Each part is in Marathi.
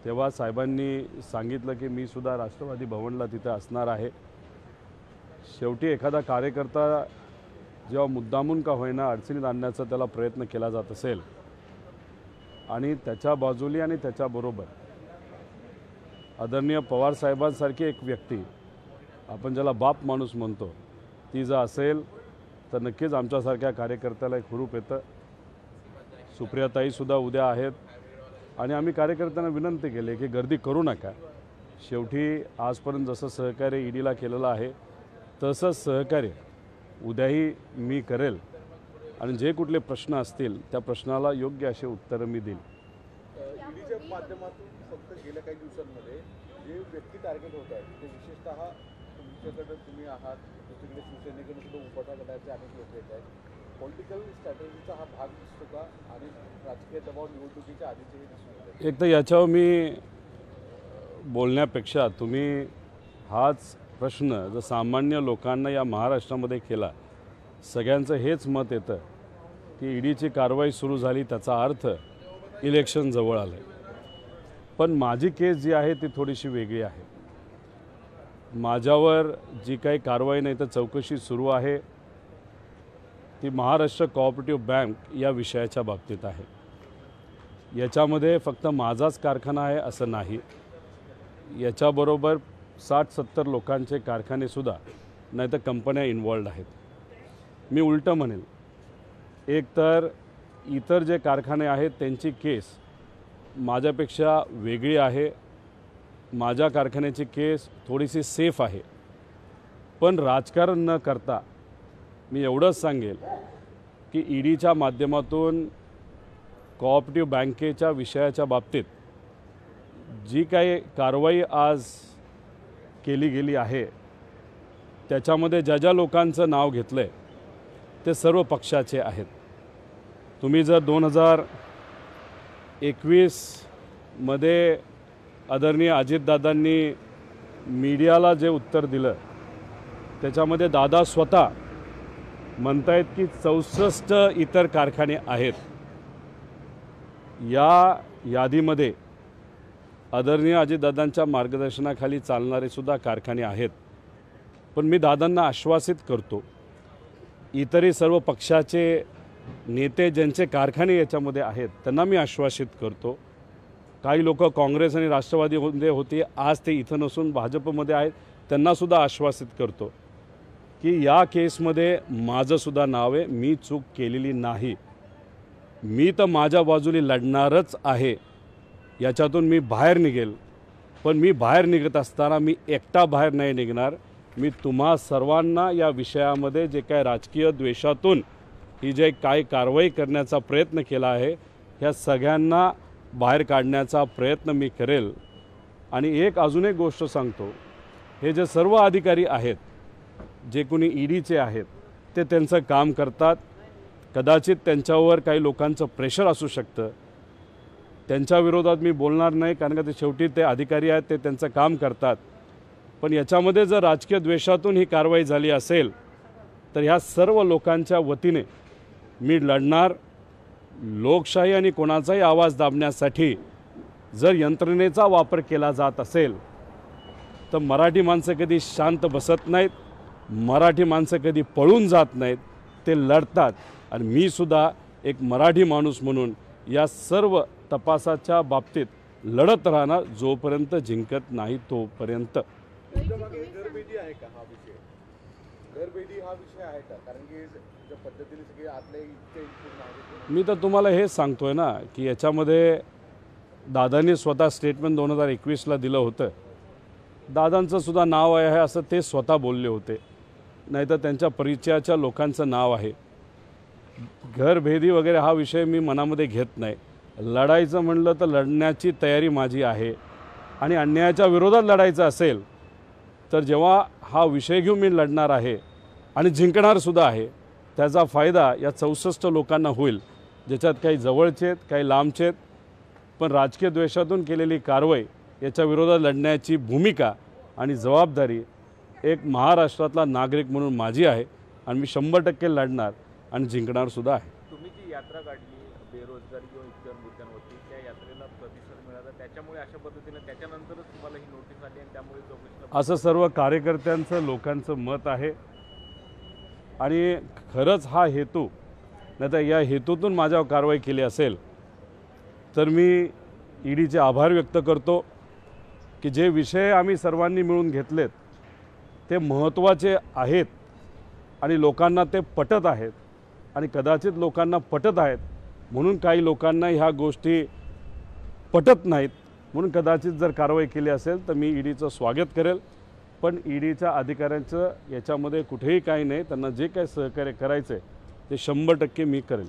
तेव्हा साहेबांनी सांगितलं की मी सुद्धा राष्ट्रवादी भवनला तिथे असणार आहे। शेवटी एखादा कार्यकर्ता जेव्हा मुद्दामून का होईना अडचणीत आणण्याचा त्याला प्रयत्न केला जात असेल आणि त्याच्या बाजूली आणि त्याच्याबरोबर आदरणीय पवार साहेबांसारखी एक व्यक्ती, आपण ज्याला बाप माणूस म्हणतो, ती जर असेल तर नक्कीच आमच्यासारख्या कार्यकर्त्याला एक हुरूप येतं। सुप्रियाताईसुद्धा उद्या आहेत आणि आम्ही कार्यकर्त्यांना विनंती केली की गर्दी करू नका। शेवटी आजपर्यंत जसं सहकार्य ईडीला केलेलं आहे तसंच सहकार्य उद्याही मी करेल आणि जे कुठले प्रश्न असतील त्या प्रश्नाला योग्य असे उत्तर मी देईल। ईडीच्या माध्यमातून फक्त गेल्या काही दिवसांमध्ये जे व्यक्ती टार्गेट होत आहेत ते विशेषतः तुमच्याकडे तुम्ही आहात, दुसरीकडे शिवसेनेकडे सुद्धा उपाटा गटाचे अनेक लोक येत आहेत। पॉलिटिकल स्ट्रॅटेजीचा हा भाग दिसतो का आणि राजकीय दबाव निवडणुकीच्या आधीचेही दिसून येतो? एक तर याच्यावर मी बोलण्यापेक्षा तुम्ही हाच प्रश्न जर सामान्य लोकांना या महाराष्ट्रामध्ये केला, सगळ्यांचं हेच मत येतं की ईडीची कारवाई सुरू झाली त्याचा अर्थ इलेक्शन जवळ आलं। पण माझी केस जी आहे ती थोडीशी वेगळी आहे। माझ्यावर जी काही कारवाई नाही तर चौकशी सुरू आहे ती महाराष्ट्र कोऑपरेटिव्ह बँक या विषयाच्या बाबतीत आहे। याच्यामध्ये फक्त माझाच कारखाना आहे असं नाही, याच्याबरोबर 60-70 लोकांचे कारखानेसुद्धा नाही तर कंपन्या इन्वॉल्ड आहेत। मी उलटं म्हणेल, एक तर इतर जे कारखाने आहेत त्यांची केस माझ्यापेक्षा वेगळी आहे, माझ्या कारखान्याची केस थोडीशी सेफ आहे। पण राजकारण न करता मी एवढंच सांगेल की ईडीच्या माध्यमातून कोऑपरेटिव्ह बँकेच्या विषयाच्या बाबतीत जी काही कारवाई आज केली गेली आहे त्याच्यामध्ये ज्या ज्या लोकांचं नाव घेतलं आहे ते सर्व पक्षाचे आहेत। तुम्ही जर 2021 मध्ये आदरणीय अजितदादांनी मीडियाला जे उत्तर दिलं त्याच्यामध्ये दादा स्वतः म्हणतायत की 64 इतर कारखाने आहेत। या यादीमध्ये आदरणीय अजितदादांच्या मार्गदर्शनाखाली चालणारे सुद्धा कारखाने आहेत। पण मी दादांना आश्वासित करतो, इतरही सर्व पक्षाचे नेते ज्यांचे कारखाने याच्यामध्ये आहेत त्यांना मी आश्वासित करतो। काही लोक काँग्रेस आणि राष्ट्रवादीमध्ये होते, आज ते इथं नसून भाजपमध्ये आहेत, त्यांनासुद्धा आश्वासित करतो की या केसमध्ये माझंसुद्धा नाव आहे, मी चूक केलेली नाही। मी तर माझ्या बाजूने लढणारच आहे, याच्यातून मी बाहेर निघेल। पण मी बाहेर निघत असताना मी एकटा बाहेर नाही निघणार, मी तुम्हा सर्वांना या विषयामध्ये जे काय राजकीय द्वेषातून ही जे काय कारवाई करण्याचा प्रयत्न केला आहे ह्या सगळ्यांना बाहेर काढण्याचा प्रयत्न मी करेल। आणि एक अजून एक गोष्ट सांगतो, हे जे सर्व अधिकारी आहेत जे कोणी ईडीचे आहेत ते त्यांचं काम करतात। कदाचित त्यांच्यावर काही लोकांचं प्रेशर असू शकतं, त्यांच्या विरोधात मी बोलणार नाही कारण का ते शेवटी ते अधिकारी आहेत, ते त्यांचं काम करतात। पण याच्यामध्ये जर राजकीय द्वेषातून ही कारवाई झाली असेल तर ह्या सर्व लोकांच्या वतीने मी लढणार। लोकशाही आणि कोणाचाही आवाज दाबण्यासाठी जर यंत्रणेचा वापर केला जात असेल तर मराठी माणसं कधी शांत बसत नाहीत, मराठी माणसं कधी पळून जात नाहीत, ते लढतात। आणि मी सुद्धा एक मराठी माणूस म्हणून या सर्व तपासाच्या बाबतीत लढत राहणार जोपर्यंत जिंकत नाही तोपर्यंत। घरबेडी आहे का हा विषय? घरबेडी हा विषय आहे का? कारण की ज्या पद्धतीने सगळे आतले इतके इनपुट आहेत, मी तर तुम्हाला हेच सांगतोय ना की याच्यामध्ये दादांनी स्वतः स्टेटमेंट 2021ला दिलं होतं। दादांचं सुद्धा नाव आहे असं ते स्वतः बोलले होते, नाहीतर त्यांच्या परिचयाच्या लोकांचं नाव आहे। घरभेदी वगैरे हा विषय मी मनामध्ये घेत नाही। लढायचं म्हणलं तर लढण्याची तयारी माझी आहे आणि अन्यायाच्या विरोधात लढायचं असेल तर जेव्हा हा विषय घेऊन मी लढणार आहे आणि जिंकणारसुद्धा आहे, त्याचा फायदा या 64 लोकांना होईल, ज्याच्यात काही जवळचे आहेत, काही लांबचे आहेत। पण राजकीय द्वेषातून केलेली कारवाई याच्या विरोधात लढण्याची भूमिका आणि जबाबदारी एक महाराष्ट्रातला नागरिक म्हणून माझी आहे आणि मी 100% लढणार आणि जिंकणारसुद्धा आहे। तुम्ही जी यात्रा काढली बेरोजगारी किंवा इतर मुद्द्यांवरती, त्या यात्रेला प्रतिसाद मिळाला आता त्याच्यामुळे अशा पद्धतीने त्याच्यानंतरच तुम्हाला ही नोटीस आली आणि त्यामुळे चौकशीला असं सर्व कार्यकर्त्यांचं लोकांचं मत आहे आणि खरंच हा हेतू नाही तर या हेतूतून माझ्यावर कारवाई केली असेल तर मी ईडीचे आभार व्यक्त करतो की जे विषय आम्ही सर्वांनी मिळून घेतलेत ते महत्त्वाचे आहेत आणि लोकांना ते पटत आहेत आणि कदाचित लोकांना पटत आहेत म्हणून काही लोकांना ह्या गोष्टी पटत नाहीत म्हणून कदाचित जर कारवाई केली असेल तर मी ईडीचं स्वागत करेल पण ईडीच्या अधिकाऱ्यांचं याच्यामध्ये कुठेही काही नाही त्यांना जे काही सहकार्य करायचं आहे ते 100% मी करेल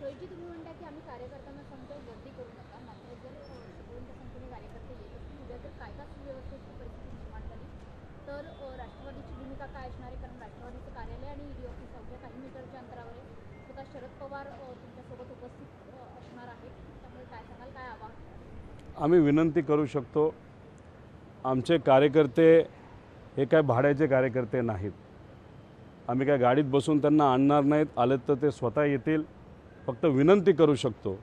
रोहितजी तुम्ही म्हणता की आम्ही कार्यकर्त्यांना सांगतो गर्दी करू नका मात्र जर शेकडोंच्या संख्येने कार्यकर्ते येत असतील उद्या जर कायदा सुव्यवस्थेची परिस्थिती निर्माण झाली तर राष्ट्रवादीची भूमिका काय असणार आहे कारण राष्ट्रवादीचं कार्यालय आणि ईडी ऑफिस अवघ्या काही मीटरच्या अंतरावर आहे स्वतः शरद पवार तुमच्यासोबत उपस्थित असणार आहेत त्यामुळे काय सांगाल काय आवाहन आम्ही विनंती करू शकतो आमचे कार्यकर्ते हे काय भाड्याचे कार्यकर्ते नाहीत आम्ही काय गाडीत बसून त्यांना आणणार नाहीत आलेत तर ते स्वतः येतील फक्त विनंती करू शकतो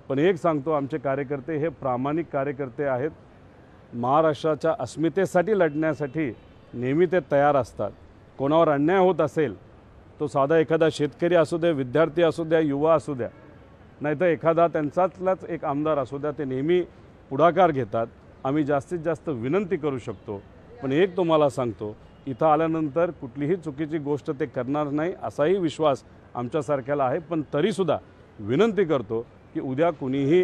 पण एक सांगतो आमचे कार्यकर्ते हे प्रामाणिक कार्यकर्ते आहेत महाराष्ट्राच्या अस्मितेसाठी लढण्यासाठी नेहमी ते तयार असतात कोणावर अन्याय होत असेल तो साधा एखादा शेतकरी असू द्या विद्यार्थी असू द्या युवा असू द्या नाहीतर एखादा त्यांचातलाच एक आमदार असू द्या ते नेहमी पुढाकार घेतात आम्ही जास्तीत जास्त विनंती करू शकतो पण एक तुम्हाला सांगतो इथं आल्यानंतर कुठलीही चुकीची गोष्ट ते करणार नाही असाही विश्वास आमच्यासारख्याला आहे पण तरीसुद्धा विनंती करतो की उद्या कुणीही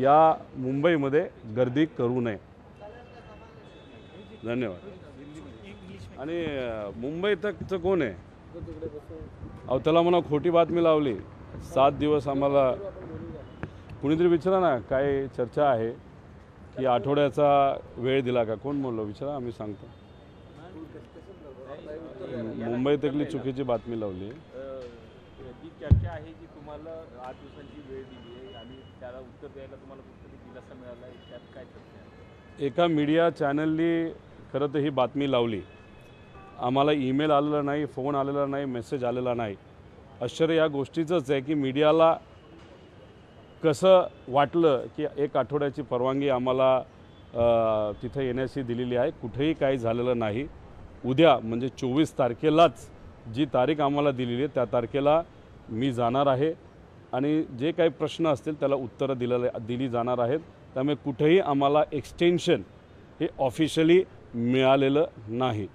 या मुंबईमध्ये गर्दी करू नये धन्यवाद आणि मुंबई तकचं कोण आहे अहो त्याला म्हणा खोटी बातमी लावली 7 दिवस आम्हाला कुणीतरी विचारा ना काय चर्चा आहे की आठवड्याचा वेळ दिला का कोण म्हणलो विचारा आम्ही सांगतो मुंबईतली चुकीची बातमी लावली जी चर्चा आहे की तुम्हाला 8 दिवसांची वेळ दिली आहे आणि त्याला उत्तर द्यायला तुम्हाला कुठेतरी दिलासा मिळाला आहे त्यात काय चर्चा आहे एका मीडिया चॅनलनी खरं तर ही बातमी लावली आम्हाला ईमेल आलेला नाही फोन आलेला नाही मेसेज आलेला नाही आश्चर्य या गोष्टीचंच आहे की मीडियाला कसं वाटलं की 1 आठवड्याची परवानगी आम्हाला तिथं येण्याची दिलेली आहे कुठेही काही झालेलं नाही उद्या म्हणजे 24 तारखेलाच जी तारीख आम्हाला दिलेली आहे त्या तारखेला मी जाणार आहे आणि जे काही प्रश्न असतील त्याला उत्तरं दिली जाणार आहेत त्यामुळे कुठेही आम्हाला एक्सटेन्शन हे ऑफिशियली मिळालेलं नाही